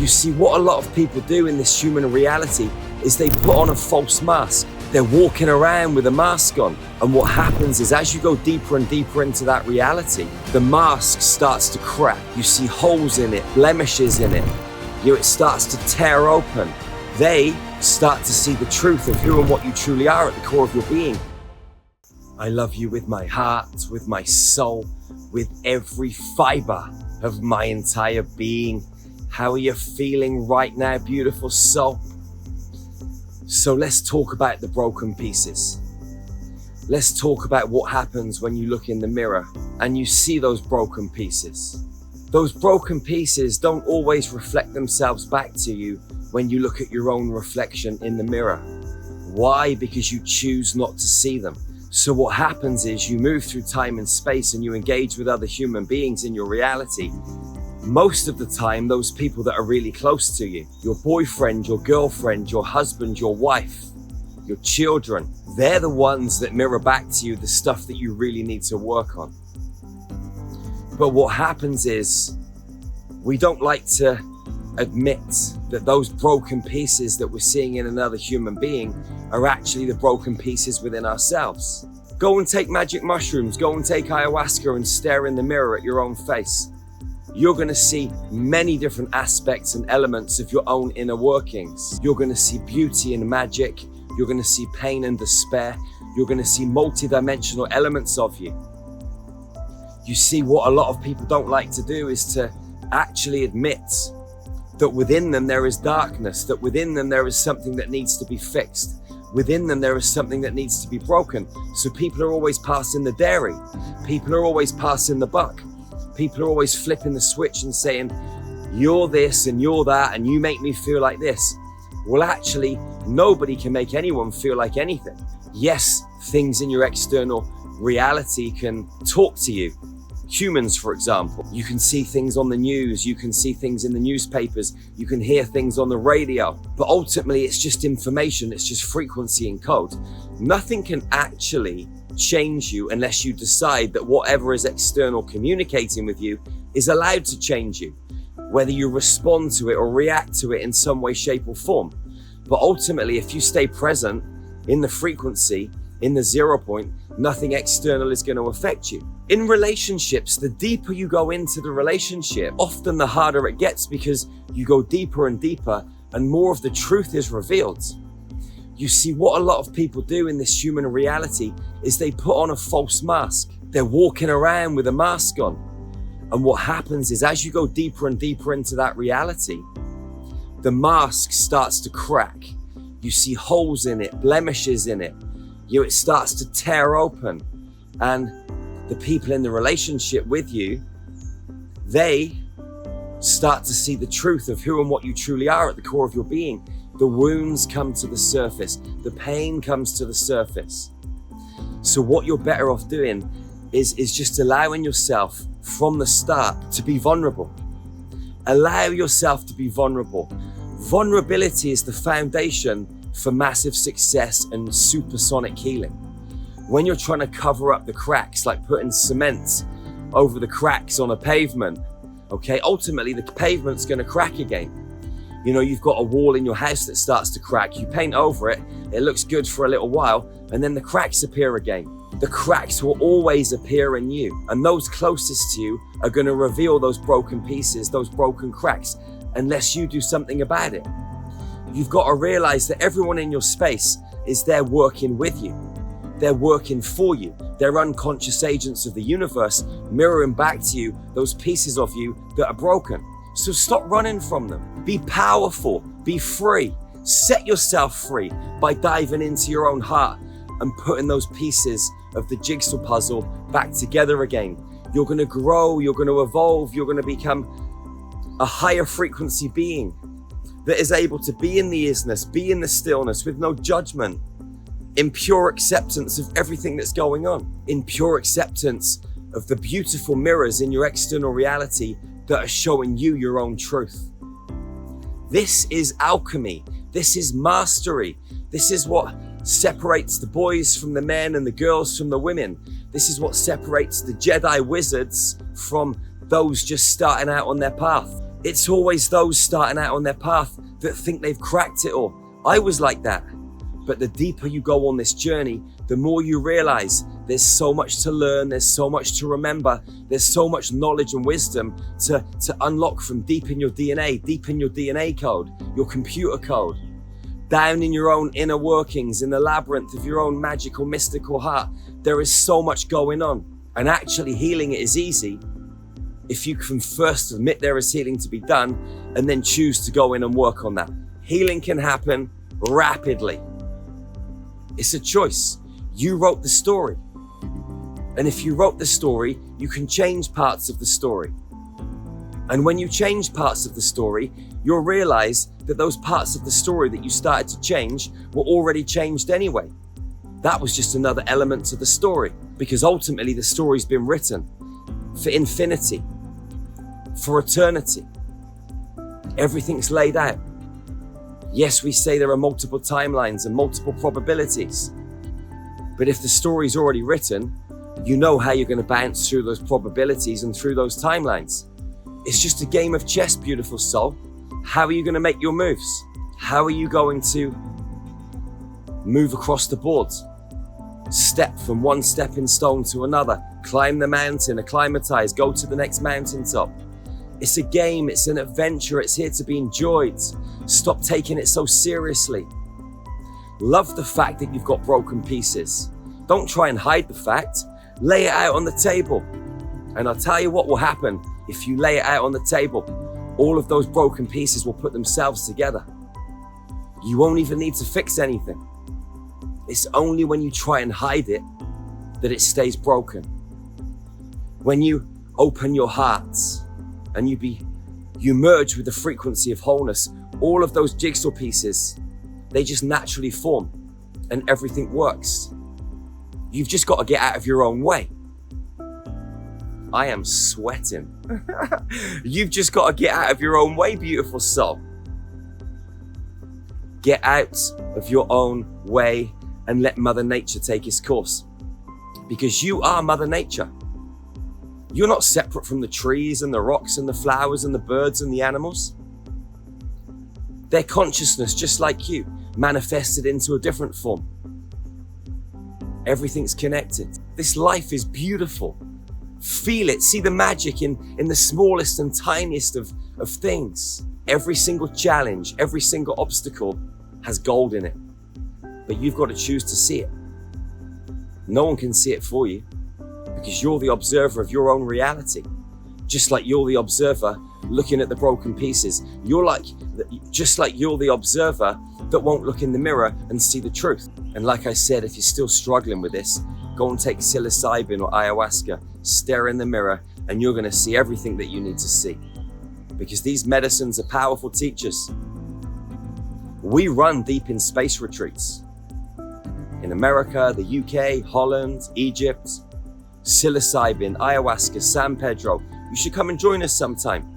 You see, what a lot of people do in this human reality is they put on a false mask. They're walking around with a mask on. And what happens is as you go deeper and deeper into that reality, the mask starts to crack. You see holes in it, blemishes in it. It starts to tear open. They start to see the truth of who and what you truly are at the core of your being. I love you with my heart, with my soul, with every fiber of my entire being. How are you feeling right now, beautiful soul? So let's talk about the broken pieces. Let's talk about what happens when you look in the mirror and you see those broken pieces. Those broken pieces don't always reflect themselves back to you when you look at your own reflection in the mirror. Why? Because you choose not to see them. So what happens is you move through time and space and you engage with other human beings in your reality. Most of the time, those people that are really close to you, your boyfriend, your girlfriend, your husband, your wife, your children, they're the ones that mirror back to you the stuff that you really need to work on. But what happens is we don't like to admit that those broken pieces that we're seeing in another human being are actually the broken pieces within ourselves. Go and take magic mushrooms, go and take ayahuasca and stare in the mirror at your own face. You're going to see many different aspects and elements of your own inner workings. You're going to see beauty and magic. You're going to see pain and despair. You're going to see multidimensional elements of you. You see, what a lot of people don't like to do is to actually admit that within them there is darkness, that within them there is something that needs to be fixed. Within them there is something that needs to be broken. So people are always passing the dairy. People are always passing the buck. People are always flipping the switch and saying, you're this and you're that and you make me feel like this. Well, actually, nobody can make anyone feel like anything. Yes, things in your external reality can talk to you. Humans, for example, you can see things on the news, you can see things in the newspapers, you can hear things on the radio, but ultimately it's just information, it's just frequency and code. Nothing can actually change you unless you decide that whatever is external communicating with you is allowed to change you, whether you respond to it or react to it in some way, shape or form. But ultimately, if you stay present in the frequency, in the 0 point, nothing external is going to affect you. In relationships, the deeper you go into the relationship, often the harder it gets because you go deeper and deeper and more of the truth is revealed. You see, what a lot of people do in this human reality is they put on a false mask. They're walking around with a mask on. And what happens is as you go deeper and deeper into that reality, the mask starts to crack. You see holes in it, blemishes in it. It starts to tear open. And the people in the relationship with you, they start to see the truth of who and what you truly are at the core of your being. The wounds come to the surface. The pain comes to the surface. So what you're better off doing is just allowing yourself from the start to be vulnerable. Allow yourself to be vulnerable. Vulnerability is the foundation for massive success and supersonic healing. When you're trying to cover up the cracks, like putting cement over the cracks on a pavement, okay, ultimately the pavement's going to crack again. You know, you've got a wall in your house that starts to crack. You paint over it, it looks good for a little while, and then the cracks appear again. The cracks will always appear in you, and those closest to you are going to reveal those broken pieces, those broken cracks, unless you do something about it. You've got to realize that everyone in your space is there working with you. They're working for you. They're unconscious agents of the universe, mirroring back to you those pieces of you that are broken. So stop running from them. Be powerful, be free. Set yourself free by diving into your own heart and putting those pieces of the jigsaw puzzle back together again. You're going to grow, you're going to evolve, you're going to become a higher frequency being that is able to be in the isness, be in the stillness with no judgment, in pure acceptance of everything that's going on, in pure acceptance of the beautiful mirrors in your external reality that are showing you your own truth. This is alchemy. This is mastery. This is what separates the boys from the men and the girls from the women. This is what separates the Jedi wizards from those just starting out on their path. It's always those starting out on their path that think they've cracked it all. I was like that. But the deeper you go on this journey, the more you realize there's so much to learn, there's so much to remember, there's so much knowledge and wisdom to unlock from deep in your DNA code, your computer code, down in your own inner workings, in the labyrinth of your own magical, mystical heart. There is so much going on. And actually healing it is easy if you can first admit there is healing to be done and then choose to go in and work on that. Healing can happen rapidly. It's a choice. You wrote the story. And if you wrote the story, you can change parts of the story. And when you change parts of the story, you'll realize that those parts of the story that you started to change were already changed anyway. That was just another element to the story, because ultimately the story's been written for infinity, for eternity. Everything's laid out. Yes, we say there are multiple timelines and multiple probabilities, but if the story's already written, you know how you're going to bounce through those probabilities and through those timelines. It's just a game of chess, beautiful soul. How are you going to make your moves? How are you going to move across the board? Step from one stepping stone to another, climb the mountain, acclimatize, go to the next mountaintop. It's a game, it's an adventure, it's here to be enjoyed. Stop taking it so seriously. Love the fact that you've got broken pieces. Don't try and hide the fact. Lay it out on the table. And I'll tell you what will happen if you lay it out on the table. All of those broken pieces will put themselves together. You won't even need to fix anything. It's only when you try and hide it that it stays broken. When you open your hearts and you merge with the frequency of wholeness, all of those jigsaw pieces, they just naturally form and everything works. You've just got to get out of your own way. I am sweating. You've just got to get out of your own way, beautiful soul. Get out of your own way and let Mother Nature take its course. Because you are Mother Nature. You're not separate from the trees and the rocks and the flowers and the birds and the animals. They're consciousness just like you, manifested into a different form. Everything's connected. This life is beautiful. Feel it, see the magic in the smallest and tiniest of things. Every single challenge, every single obstacle has gold in it. But you've got to choose to see it. No one can see it for you because you're the observer of your own reality. Just like you're the observer looking at the broken pieces. Just like you're the observer that won't look in the mirror and see the truth. And like I said, if you're still struggling with this, go and take psilocybin or ayahuasca, stare in the mirror, and you're going to see everything that you need to see. Because these medicines are powerful teachers. We run deep in space retreats. In America, the UK, Holland, Egypt, psilocybin, ayahuasca, San Pedro. You should come and join us sometime.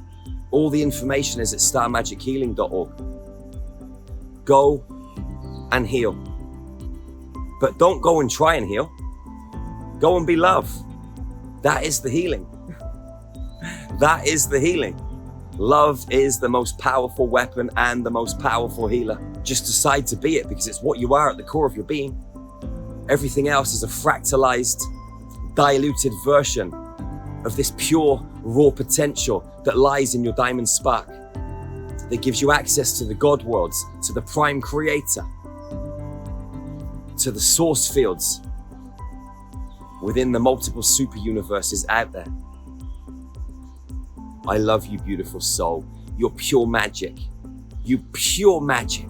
All the information is at starmagichealing.org. Go and heal. But don't go and try and heal. Go and be love. That is the healing. That is the healing. Love is the most powerful weapon and the most powerful healer. Just decide to be it because it's what you are at the core of your being. Everything else is a fractalized, diluted version of this pure, raw potential that lies in your diamond spark, that gives you access to the God worlds, to the prime creator, to the source fields within the multiple super universes out there. I love you, beautiful soul. You're pure magic. You pure magic.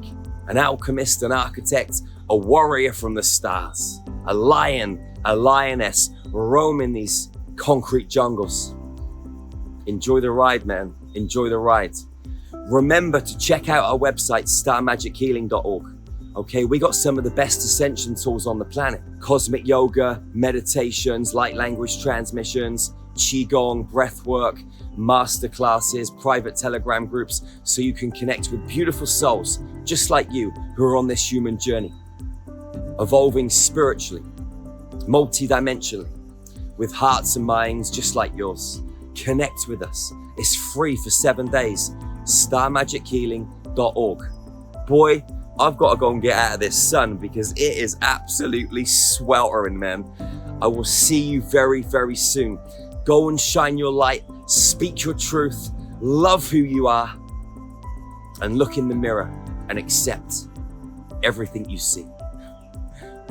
An alchemist, an architect, a warrior from the stars, a lion, a lioness roaming these concrete jungles. Enjoy the ride, man. Enjoy the ride. Remember to check out our website, starmagichealing.org. Okay, we got some of the best ascension tools on the planet. Cosmic yoga, meditations, light language transmissions, qigong, breathwork, masterclasses, private Telegram groups, so you can connect with beautiful souls just like you who are on this human journey, evolving spiritually, multidimensionally, with hearts and minds just like yours, Connect with us. It's free for 7 days. StarMagicHealing.org. Boy, I've got to go and get out of this sun because it is absolutely sweltering, man. I will see you very, very soon. Go and shine your light, speak your truth, love who you are, and look in the mirror and accept everything you see.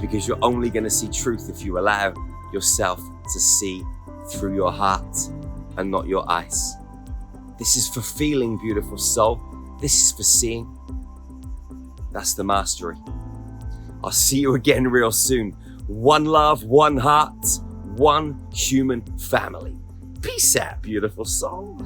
Because you're only going to see truth if you allow yourself to see through your heart and not your eyes. This is for feeling, beautiful soul. This is for seeing. That's the mastery. I'll see you again real soon. One love, one heart, one human family. Peace out, beautiful soul.